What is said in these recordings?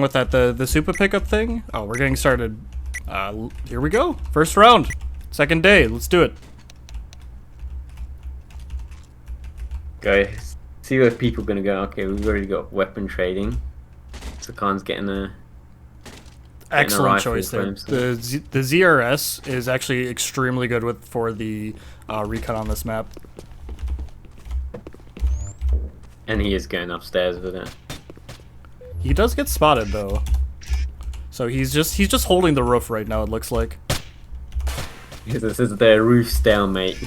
with that the super pickup thing. Oh, we're getting started. Here we go. First round. Second day. Let's do it. Guys, see where people are gonna go. Okay, we've already got weapon trading. So Khan's getting a Excellent choice there. The ZRS is actually extremely good for the recon on this map. And he is going upstairs with it. He does get spotted though. So he's just holding the roof right now, it looks like. This is their roof stalemate.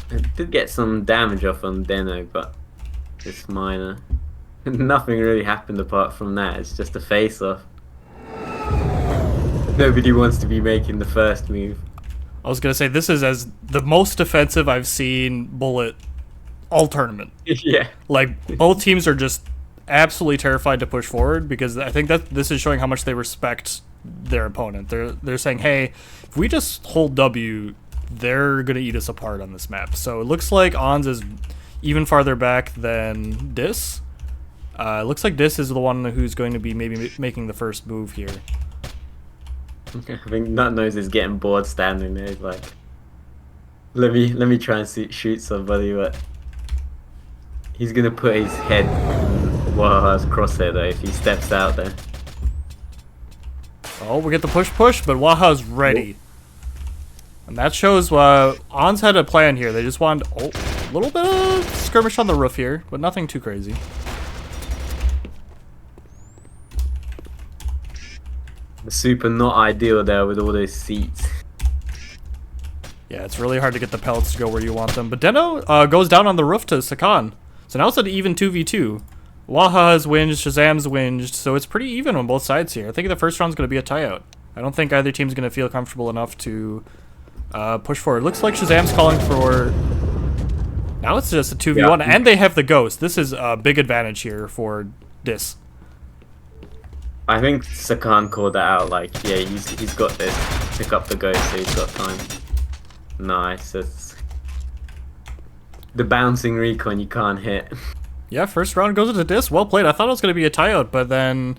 I did get some damage off on Deno, but it's minor. Nothing really happened apart from that. It's just a face-off. Nobody wants to be making the first move. I was gonna say, this is as the most defensive I've seen Bullet all tournament. Yeah. Like, both teams are just absolutely terrified to push forward, because I think that this is showing how much they respect their opponent. They're saying, hey, if we just hold W, they're gonna eat us apart on this map. So it looks like AHNS is even farther back than Dis. It looks like Dis is the one who's going to be maybe making the first move here. I think Nutnose is getting bored standing there. He's like, let me try and shoot somebody, but he's gonna put his head in Waha's crosshair though if he steps out there. Oh, we get the push, but Waha's ready. And that shows AHNS had a plan here. They just wanted a little bit of skirmish on the roof here, but nothing too crazy. The super not ideal there with all those seats. Yeah, it's really hard to get the pellets to go where you want them. But Deno goes down on the roof to Sakan. So now it's an even 2v2. Waha has winged, Shazam's winged, so it's pretty even on both sides here. I think the first round's going to be a tie-out. I don't think either team's going to feel comfortable enough to push forward. Looks like Shazam's calling for... Now it's just a 2v1, yeah. And they have the Ghost. This is a big advantage here for Dis. I think Sakan called that out, like, yeah, he's got this. Pick up the Ghost, so he's got time. Nice. It's the bouncing recon you can't hit. Yeah, first round goes into Dis. Well played. I thought it was going to be a tie-out, but then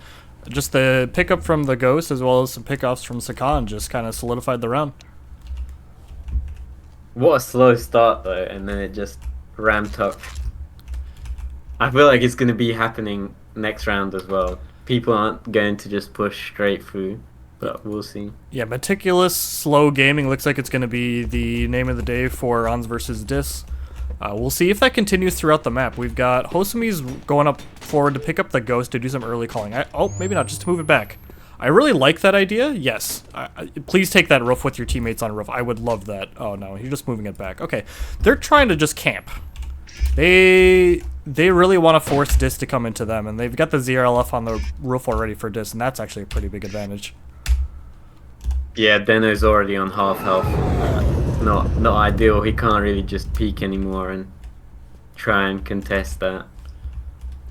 just the pickup from the Ghost as well as some pickoffs from Sakan just kind of solidified the round. What a slow start, though, and then it just ramped up. I feel like it's going to be happening next round as well. People aren't going to just push straight through, but we'll see. Yeah, meticulous, slow gaming looks like it's going to be the name of the day for AHNS versus Dis. We'll see if that continues throughout the map. We've got Hosumi's going up forward to pick up the Ghost to do some early calling. Oh, maybe not, just to move it back. I really like that idea. Yes. Please take that roof with your teammates on roof. I would love that. Oh, no, you're just moving it back. Okay, they're trying to just camp. They really want to force Dis to come into them, and they've got the ZRLF on the roof already for Dis, and that's actually a pretty big advantage. Yeah, Deno's already on half health. Not ideal. He can't really just peek anymore and try and contest that.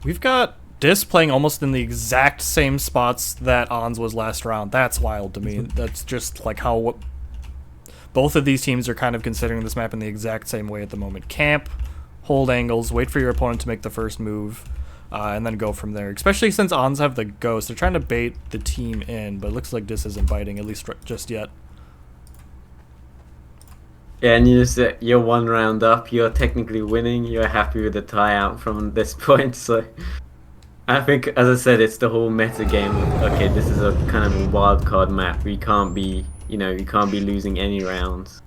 We've got Dis playing almost in the exact same spots that AHNS was last round. That's wild to me. That's just like how both of these teams are kind of considering this map in the exact same way at the moment. Camp, hold angles, wait for your opponent to make the first move, and then go from there. Especially since AHNS have the Ghost. They're trying to bait the team in, but it looks like Dis isn't biting, at least just yet. Yeah, and you're one round up, you're technically winning, you're happy with the tie out from this point, so... I think, as I said, it's the whole meta game of, okay, this is a kind of a wild card map. We can't be, you can't be losing any rounds.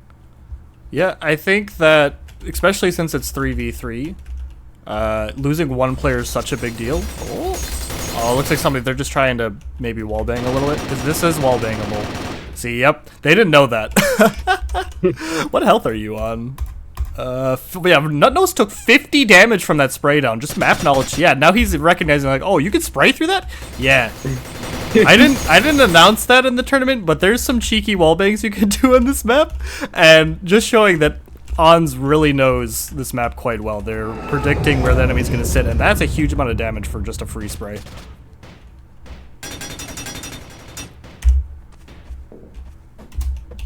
Yeah, I think that, especially since it's 3v3, losing one player is such a big deal. Oh, it looks like they're just trying to maybe wallbang a little bit, because this is wallbangable. See, yep, they didn't know that. What health are you on? Yeah, Nutnose took 50 damage from that spray down. Just map knowledge. Yeah, now he's recognizing like, oh, you can spray through that? Yeah. I didn't announce that in the tournament, but there's some cheeky wallbangs you can do on this map, and just showing that AHNS really knows this map quite well. They're predicting where the enemy's going to sit, and that's a huge amount of damage for just a free spray.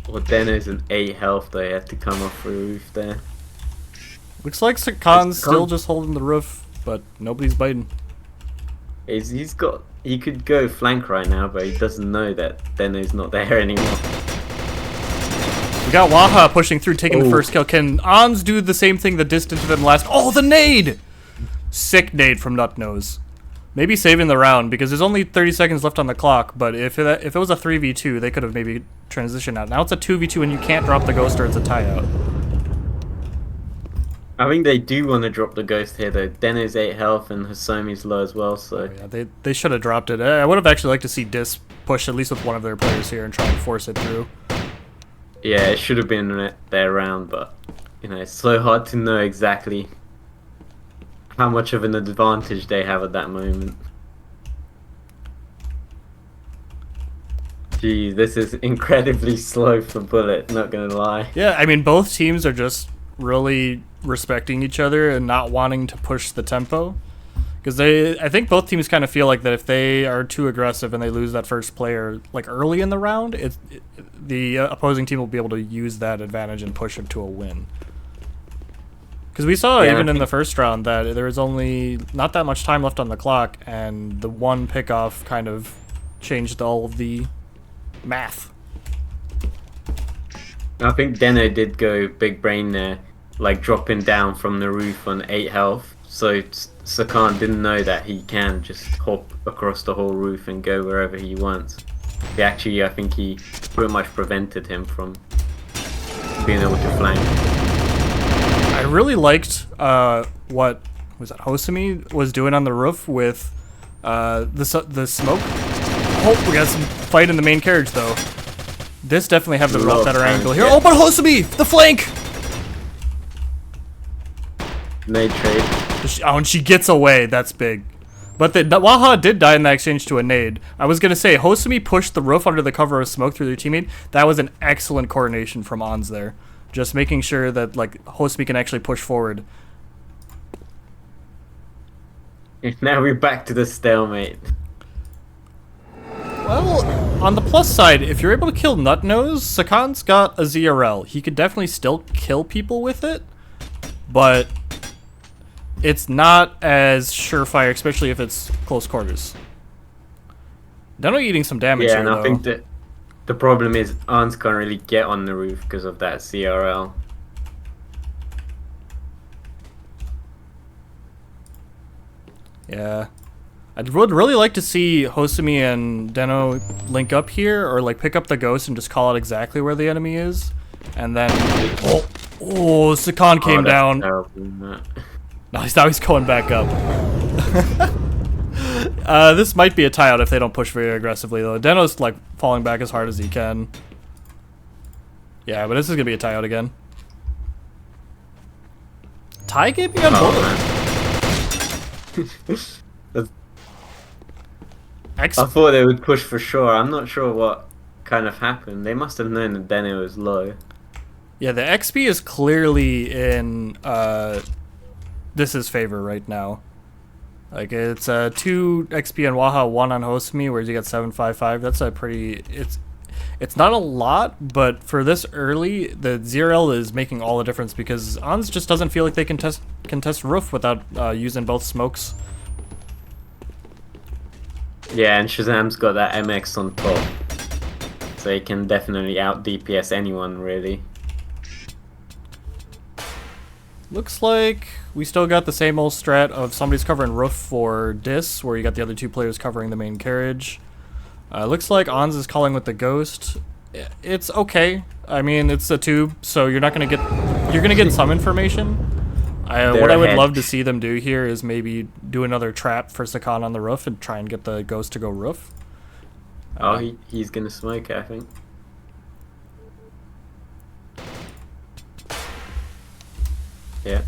Well, Deno's an 8 health, they had to come off the roof there. Looks like Sakan's still just holding the roof, but nobody's biting. He could go flank right now, but he doesn't know that Deno's not there anymore. We got Waha pushing through, taking the first kill. Can Ons do the same thing that Distant did in the last? Oh, the nade! Sick nade from Nutnose. Maybe saving the round, because there's only 30 seconds left on the clock, but if it was a 3v2, they could have maybe transitioned out. Now it's a 2v2 and you can't drop the ghost or it's a tie out. I think they do want to drop the ghost here though. Deno's 8 health and Hasomi's low as well, so... Oh, yeah, they should have dropped it. I would have actually liked to see Dis push at least with one of their players here and try and force it through. Yeah, it should have been their round, but, you know, it's so hard to know exactly how much of an advantage they have at that moment. Gee, this is incredibly slow for Bullet, not gonna lie. Yeah, I mean, both teams are just really respecting each other and not wanting to push the tempo. Because I think both teams kind of feel like that if they are too aggressive and they lose that first player like early in the round, the opposing team will be able to use that advantage and push it to a win. Because we saw even in the first round that there was only not that much time left on the clock, and the one pickoff kind of changed all of the math. I think Deno did go big brain there, like dropping down from the roof on 8 health. So Sakan didn't know that he can just hop across the whole roof and go wherever he wants. I think he pretty much prevented him from being able to flank. I really liked what was that Hosami was doing on the roof with the smoke. Oh, we got some fight in the main carriage though. This definitely have the better angle here. Yeah. Oh, but Hosami, the flank. Nade trade. Oh, and she gets away. That's big. But the Waha did die in that exchange to a nade. I was gonna say Hosami pushed the roof under the cover of smoke through their teammate. That was an excellent coordination from Ons there. Just making sure that like Hosami can actually push forward. Now we're back to the stalemate. Well, on the plus side, if you're able to kill Nutnose, Sakan's got a ZRL. He could definitely still kill people with it, but it's not as surefire, especially if it's close quarters. Deno eating some damage here, and though. I think that the problem is Ons can't really get on the roof because of that CRL. Yeah. I would really like to see Hosami and Deno link up here, or like pick up the ghost and just call out exactly where the enemy is. And then... Oh, Sakan came down. Now he's going back up. This might be a tie out if they don't push very aggressively, though. Deno's like falling back as hard as he can. Yeah, but this is gonna be a tie out again. Tie game on both. I thought they would push for sure. I'm not sure what kind of happened. They must have known that Deno was low. Yeah, the XP is clearly in Dis's favor right now. Like, it's 2 XP on Waha, 1 on Hosami, whereas you got 755. That's a pretty... It's not a lot, but for this early, the ZRL is making all the difference because Ons just doesn't feel like they can test roof without using both smokes. Yeah, and Shazam's got that MX on top, so he can definitely out DPS anyone, really. Looks like we still got the same old strat of somebody's covering roof for Dis, where you got the other 2 players covering the main carriage. Looks like Ons is calling with the ghost. It's okay. I mean, it's a tube, so you're not gonna get... You're gonna get some information. What I would love to see them do here is maybe do another trap for Sakan on the roof and try and get the ghost to go roof. Oh, he's gonna smoke, I think. Yeah.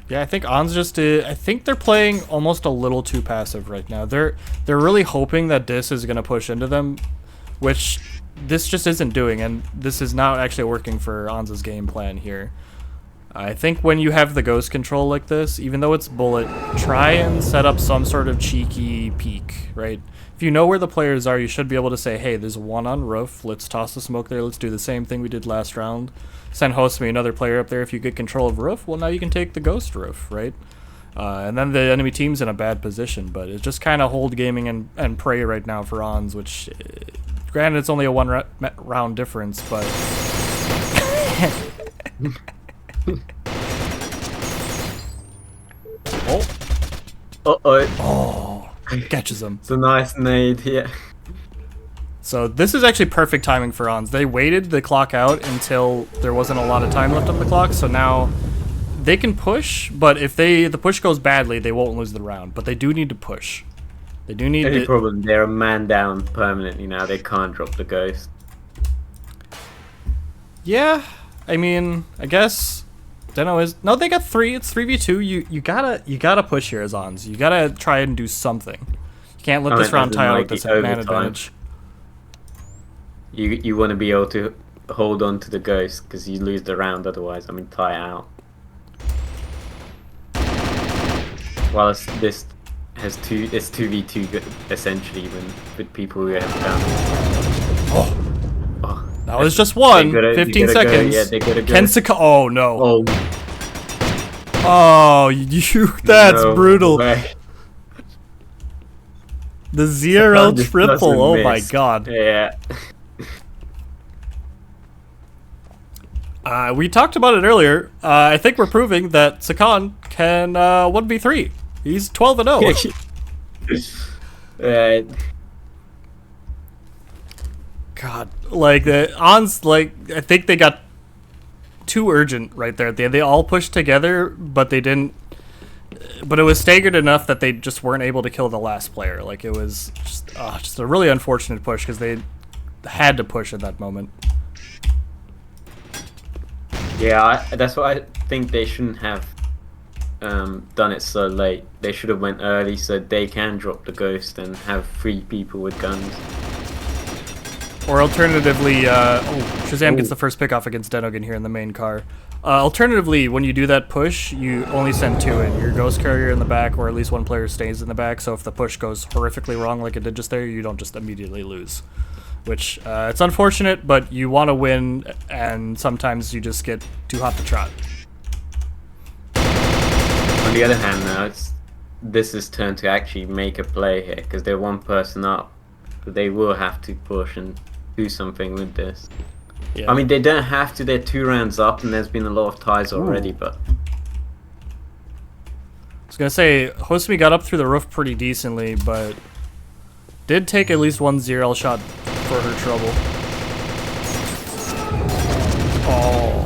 Yeah, I think Ons just I think they're playing almost a little too passive right now. They're really hoping that Dis is gonna push into them, which this just isn't doing, and this is not actually working for Ons's game plan here. I think when you have the ghost control like this, even though it's bullet, try and set up some sort of cheeky peek, right? If you know where the players are, you should be able to say, hey, there's one on roof, let's toss the smoke there, let's do the same thing we did last round. Send host me another player up there. If you get control of roof, well, now you can take the ghost roof, right? And then the enemy team's in a bad position, but it's just kind of hold gaming and pray right now for AHNS, which, granted, it's only a round difference, but... Oh. Oh, catches him. It's a nice nade, yeah. So this is actually perfect timing for AHNS. They waited the clock out until there wasn't a lot of time left on the clock, so now they can push, but if the push goes badly, they won't lose the round. But they do need to push. They do need Only to... problem, they're a man down permanently now. They can't drop the ghost. Yeah, I mean, I guess... Deno is... No, they got 3. It's 3v2. You gotta push here as AHNS. You gotta try and do something. You can't let this round tie out with this man advantage. You want to be able to hold on to the ghost because you lose the round otherwise. I mean, tie it out. Well, this has it's 2v2 essentially with people who have done. Oh, that was just one. 15 seconds. Yeah, they gotta go. Kensika. Oh no. Oh. Oh, you. That's No brutal. way. The 0 just triple. doesn't Oh my miss. god. Yeah. We talked about it earlier. I think we're proving that Sakan can 1v3. He's 12-0. Right. God, like the AHNS, like I think they got too urgent right there at the end. They all pushed together, but they didn't. But it was staggered enough that they just weren't able to kill the last player. Like it was just a really unfortunate push because they had to push at that moment. Yeah, that's why I think they shouldn't have done it so late. They should have went early so they can drop the ghost and have 3 people with guns. Or alternatively, Shazam gets the first pick off against Denogan here in the main car. Alternatively, when you do that push, you only send 2 in. Your ghost carrier in the back, or at least one player stays in the back, so if the push goes horrifically wrong like it did just there, you don't just immediately lose. Which, it's unfortunate, but you want to win, and sometimes you just get too hot to trot. On the other hand, now this is turn to actually make a play here because they're 1 person up. They will have to push and do something with this. Yeah. I mean, they don't have to. They're 2 rounds up, and there's been a lot of ties already. But I was gonna say, Hosumi got up through the roof pretty decently, but did take at least 1 0 shot for her trouble. Oh.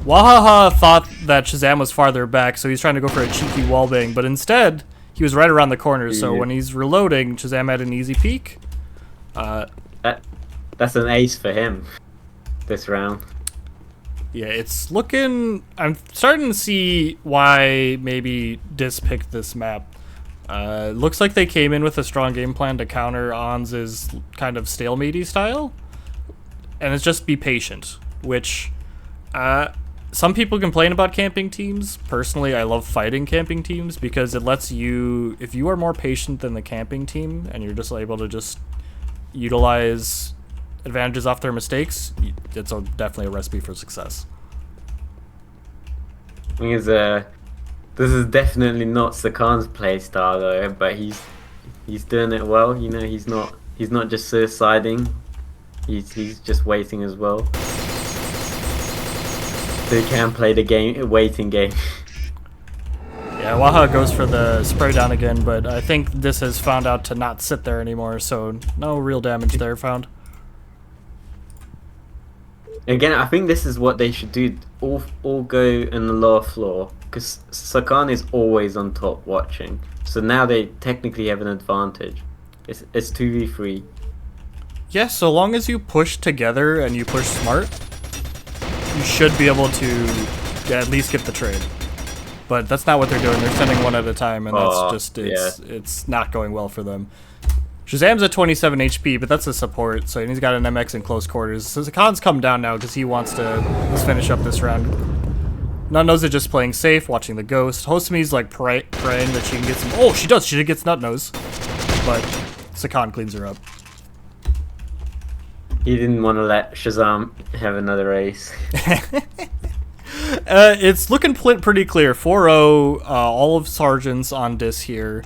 Wahaha thought that Shazam was farther back, so he's trying to go for a cheeky wallbang, but instead, he was right around the corner, so when he's reloading, Shazam had an easy peek. that's an ace for him this round. Yeah, it's looking... I'm starting to see why maybe Dis picked this map. Looks like they came in with a strong game plan to counter AHNS's kind of stalematey style. And it's just be patient, which... some people complain about camping teams. Personally, I love fighting camping teams because it lets you... If you are more patient than the camping team and you're just able to just utilize advantages off their mistakes, it's definitely a recipe for success. Thing is, this is definitely not Sakan's playstyle though, but he's doing it well. You know, he's not just suiciding. He's just waiting as well. So he can play the waiting game. Yeah, Waha goes for the spray down again, but I think this has found out to not sit there anymore, so no real damage there found. Again, I think this is what they should do. All go in the lower floor, because Sakan is always on top watching. So now they technically have an advantage. It's 2v3. Yeah, so long as you push together and you push smart, you should be able to at least get the trade. But that's not what they're doing. They're sending 1 at a time, and that's just it's not going well for them. Shazam's at 27 HP, but that's a support, so he's got an MX in close quarters. So Sakan's come down now because he wants to finish up this round. Nut Nose is just playing safe, watching the ghost. Hosumi's like praying that she can get some. Oh, she does. She gets Nut Nose, but Sakan cleans her up. He didn't want to let Shazam have another ace. It's looking pretty clear. 4-0, all of Sergeants on Dis here.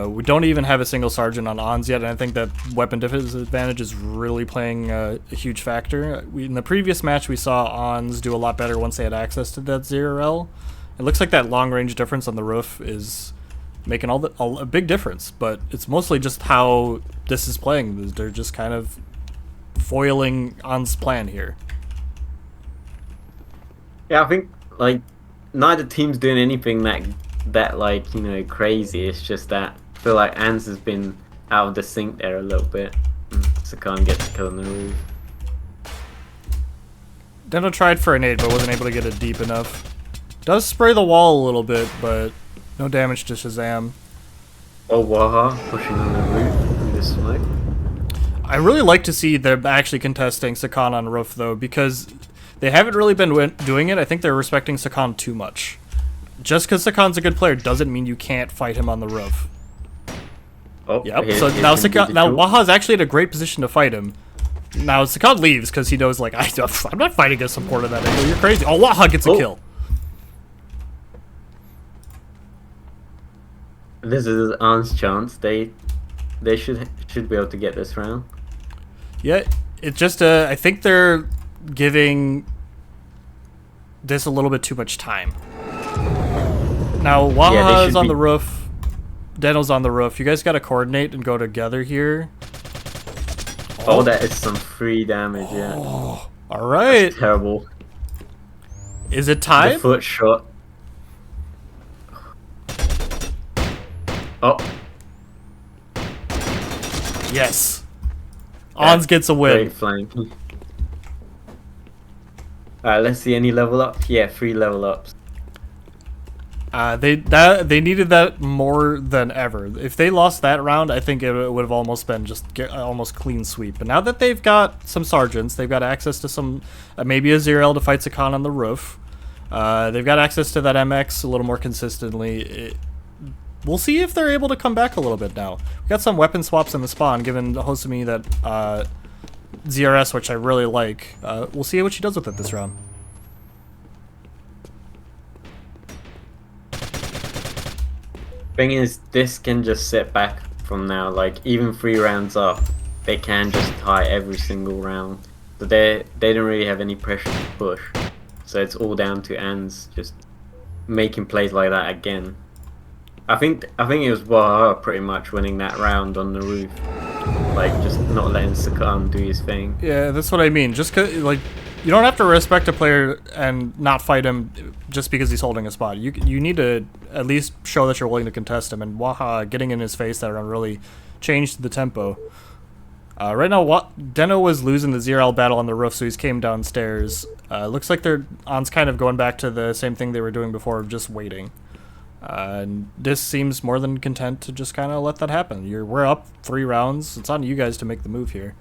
We don't even have a single Sergeant on AHNS yet, and I think that weapon disadvantage is really playing a huge factor. In the previous match, we saw AHNS do a lot better once they had access to that 0L. It looks like that long-range difference on the roof is making a big difference, but it's mostly just how Dis is playing. They're just kind of foiling AHNS' plan here. Yeah, I think like neither team's doing anything that like, you know, crazy. It's just that I feel like AHNS has been out of the sync there a little bit. Sakan gets killed on the roof. Deno tried for a nade, but wasn't able to get it deep enough. Does spray the wall a little bit, but no damage to Shazam. Oh, Waha pushing on the roof through the smoke. I really like to see them actually contesting Sakan on roof, though, because they haven't really been doing it. I think they're respecting Sakan too much. Just because Sakan's a good player doesn't mean you can't fight him on the roof. Oh, yep. So now Waha's actually in a great position to fight him. Now Sakan leaves because he knows, like, I'm not fighting a support at that angle. You're crazy. Oh, Waha gets a kill. This is AHNS' chance. They should be able to get this round. Yeah, it's just I think they're giving this a little bit too much time. Now Waha is on the roof, Deno's on the roof. You guys got to coordinate and go together here. Oh, that is some free damage. Yeah. Oh, all right. That's terrible. Is it time? The foot shot. Oh. Yes. AHNS gets a win. Great flank. Alright, let's see any level up. Yeah, 3 level ups. They needed that more than ever. If they lost that round, I think it would have almost been just almost clean sweep. But now that they've got some sergeants, they've got access to some maybe a 0L to fight Sakan on the roof. They've got access to that MX a little more consistently. We'll see if they're able to come back a little bit now. We got some weapon swaps in the spawn, given Hosumi that ZRS, which I really like. We'll see what she does with it this round. Thing is, this can just sit back from now. Like, even 3 rounds up, they can just tie every single round. So they don't really have any pressure to push. So it's all down to AHNS just making plays like that again. I think it was Waha pretty much winning that round on the roof, like just not letting Sakan do his thing. Yeah, that's what I mean. Just like, you don't have to respect a player and not fight him just because he's holding a spot. You need to at least show that you're willing to contest him. And Waha getting in his face that round really changed the tempo. Right now, Deno was losing the 0L battle on the roof, so he's came downstairs. Looks like they're kind of going back to the same thing they were doing before, just waiting. And this seems more than content to just kind of let that happen. We're up 3 rounds. It's on you guys to make the move here.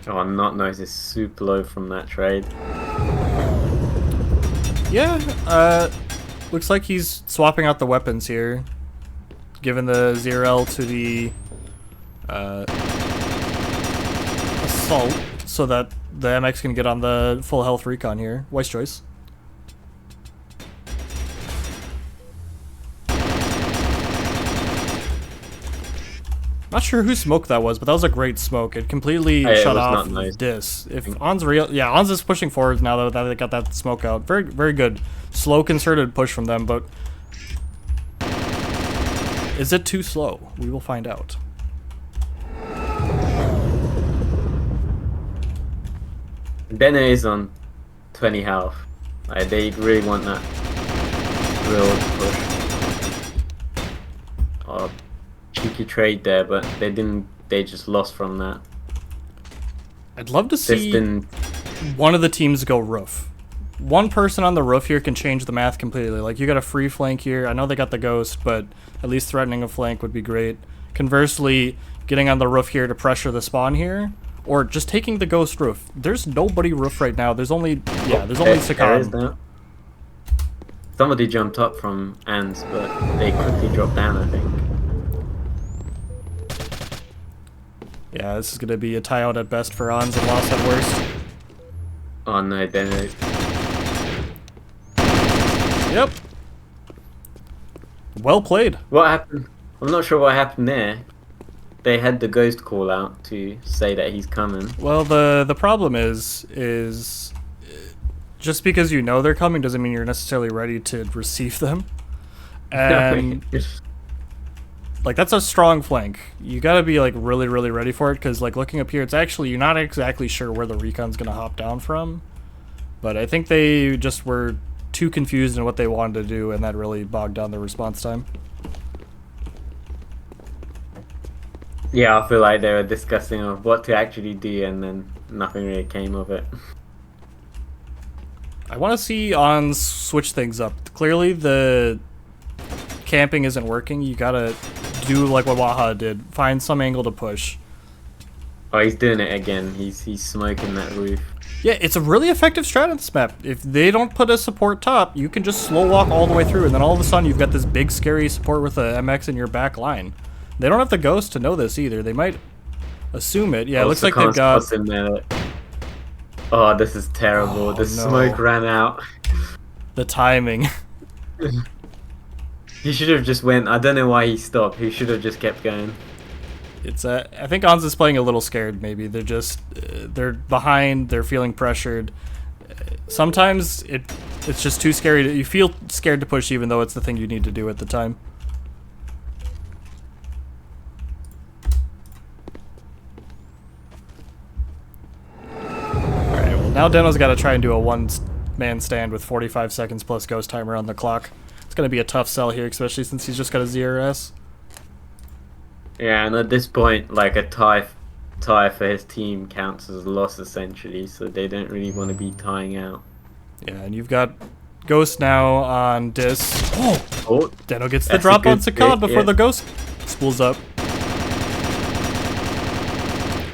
Oh, Not Nice is super low from that trade. Yeah, looks like he's swapping out the weapons here, giving the 0L to the Assault, so that the MX can get on the full health recon here. Wise choice. Not sure whose smoke that was, but that was a great smoke. It completely shut off Dis. If AHNS is pushing forward now that they got that smoke out. Very, very good. Slow concerted push from them, but is it too slow? We will find out. Deno is on 20 health. Like, they really want that real push. Oh, cheeky trade there, but they didn't. They just lost from that. I'd love to see one of the teams go roof. One person on the roof here can change the math completely. Like, you got a free flank here. I know they got the ghost, but at least threatening a flank would be great. Conversely, getting on the roof here to pressure the spawn here, or just taking the ghost roof. There's nobody roof right now. There's only there's only Sakan. Somebody jumped up from AHNS, but they quickly dropped down, I think. Yeah, this is gonna be a tie out at best for AHNS and loss at worst. Oh no, then Yep. Well played. what happened? I'm not sure what happened there. They had the ghost call out to say that he's coming. Well, the problem is just because you know they're coming doesn't mean you're necessarily ready to receive them. And like that's a strong flank. You gotta be like really ready for it, because like looking up here, it's actually, you're not exactly sure where the recon's gonna hop down from. But I think they just were too confused in what they wanted to do, and that really bogged down their response time. Yeah, I feel like they were discussing of what to actually do, and then nothing really came of it. I want to see AHNS switch things up. Clearly the camping isn't working. You gotta do like what Waha did. Find some angle to push. Oh, he's doing it again. He's smoking that roof. Yeah, it's a really effective strat on this map. If they don't put a support top, you can just slow walk all the way through, and then all of a sudden you've got this big scary support with a MX in your back line. They don't have the ghost to know this either. They might assume it. Yeah, it looks like they've got... in there. Oh, this is terrible. Oh, the smoke ran out. The timing. He should have just went. I don't know why he stopped. He should have just kept going. It's I think AHNS is playing a little scared. Maybe they're just they're behind. They're feeling pressured. Sometimes it's just too scary. You feel scared to push, even though it's the thing you need to do at the time. All right. Well, now Deno's got to try and do a one-man stand with 45 seconds plus ghost timer on the clock. It's gonna be a tough sell here, especially since he's just got a ZRS. Yeah, and at this point, like a tie for his team counts as a loss essentially, so they don't really want to be tying out. Yeah, and you've got Ghost now on Dis. Oh, Deno gets the drop on Sakan before the Ghost spools up.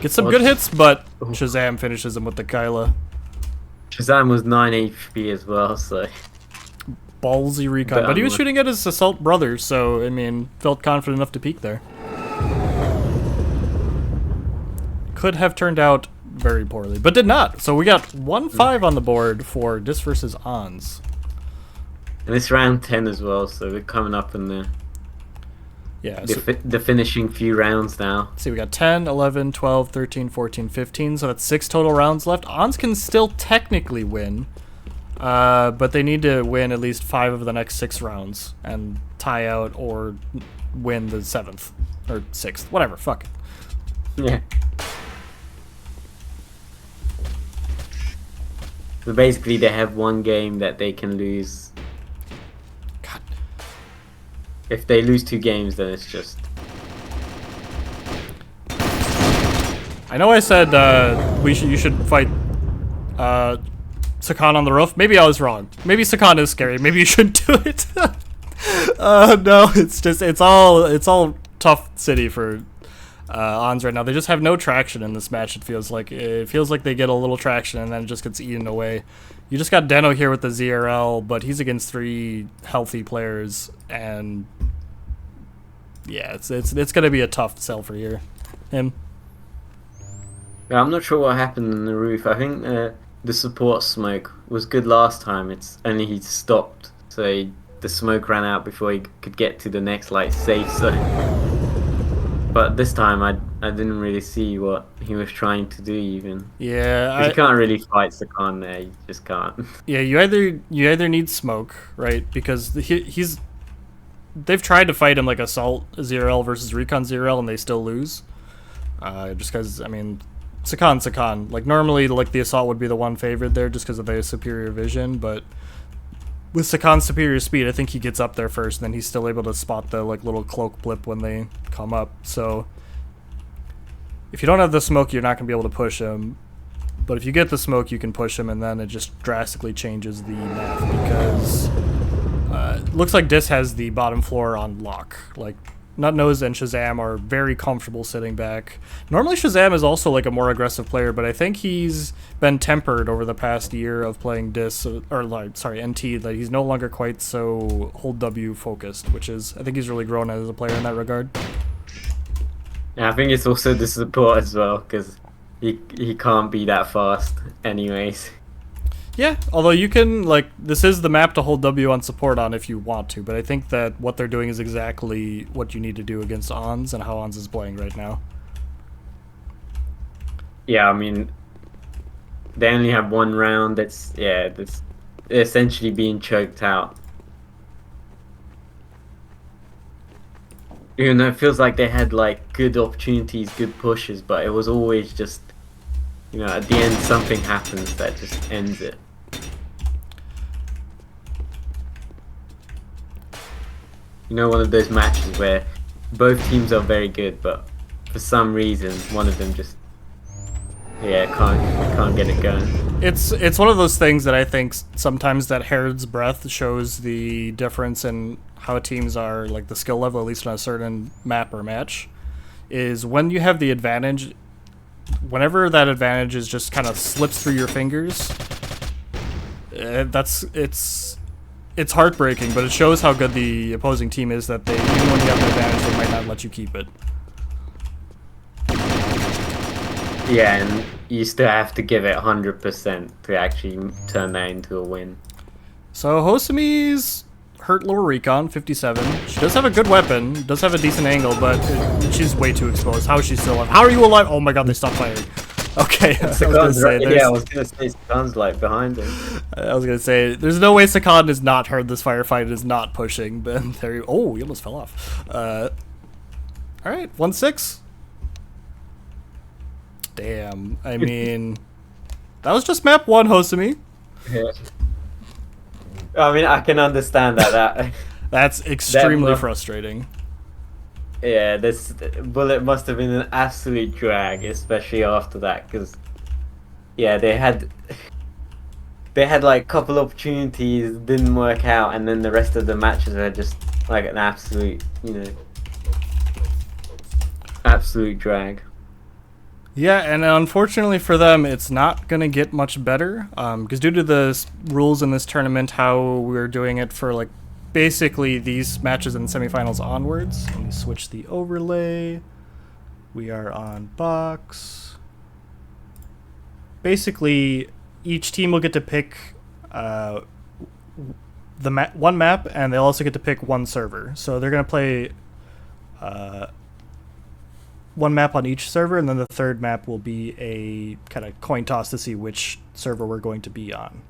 Gets some good hits, but Shazam finishes him with the Kyla. Shazam was 9 HP as well, so... Ballsy recon. But he was shooting at his assault brother, so, I mean, felt confident enough to peek there. Could have turned out very poorly, but did not. So we got 1-5 on the board for Dis versus AHNS. And it's round 10 as well, so we're coming up in the finishing few rounds now. See, we got 10, 11, 12, 13, 14, 15, so that's 6 total rounds left. AHNS can still technically win, but they need to win at least 5 of the next 6 rounds and tie out or win the 7th or 6th, whatever, fuck it. Yeah. So basically they have one game that they can lose. God. If they lose 2 games, then it's just... I know I said you should fight Sakan on the roof. Maybe I was wrong. Maybe Sakan is scary. Maybe you shouldn't do it. No, it's all tough city for AHNS right now. They just have no traction in this match. It feels like they get a little traction and then it just gets eaten away. You just got Deno here with the ZRL, but he's against 3 healthy players, and yeah, it's gonna be a tough sell for him. Yeah, I'm not sure what happened in the roof. I think the support smoke was good last time. It's only he stopped, so the smoke ran out before he could get to the next safe zone. But this time I didn't really see what he was trying to do even. Yeah, you can't really fight Sakan there. You just can't. Yeah, you either need smoke, right? Because they've tried to fight him like Assault 0L versus Recon 0L and they still lose. Just because, I mean, Sakan. Like normally, like the Assault would be the one favored there just because of their superior vision, but with Sakan's superior speed, I think he gets up there first, and then he's still able to spot the little cloak blip when they come up. So if you don't have the smoke, you're not gonna be able to push him. But if you get the smoke, you can push him, and then it just drastically changes the math because it looks like Dis has the bottom floor on lock. Like Nutnose and Shazam are very comfortable sitting back. Normally Shazam is also like a more aggressive player, but I think he's been tempered over the past year of playing Dis, or like, sorry, NT, that he's no longer quite so hold W focused, which is, I think he's really grown as a player in that regard. Yeah, I think it's also the support as well, because he can't be that fast anyways. Yeah, although you can, like, this is the map to hold W on support on if you want to, but I think that what they're doing is exactly what you need to do against AHNS and how AHNS is playing right now. Yeah, I mean, they only have one round that's essentially being choked out. Even though it feels like they had like good opportunities, good pushes, but it was always just, at the end something happens that just ends it. One of those matches where both teams are very good, but for some reason one of them just can't get it going. It's one of those things that I think sometimes that Herod's breath shows the difference in how teams are, like the skill level, at least on a certain map or match, is when you have the advantage, whenever that advantage is just kind of slips through your fingers, it's heartbreaking, but it shows how good the opposing team is, that they, even when you have the advantage, they might not let you keep it. Yeah, and you still have to give it 100% to actually turn that into a win. So Hosami's hurt lower recon, 57. She does have a good weapon, does have a decent angle, but she's way too exposed. How is she still alive? How are you alive? Oh my god, they stopped firing. Okay, I was gonna say Sakan's like behind him. I was gonna say there's no way Sakan has not heard this firefight, is not pushing, but there. Oh, he almost fell off. All right, 1-6. Damn. I mean, that was just map 1, Hosami. Yeah. I mean, I can understand that. That's extremely frustrating. Yeah, this bullet must have been an absolute drag, especially after that, because they had like a couple opportunities, didn't work out, and then the rest of the matches are just like an absolute drag. Yeah, and unfortunately for them, it's not going to get much better, because due to the rules in this tournament, how we're doing it for like basically these matches in the semifinals onwards. Let me switch the overlay. We are on box. Basically, each team will get to pick one map, and they'll also get to pick one server. So they're going to play one map on each server, and then the third map will be a kind of coin toss to see which server we're going to be on.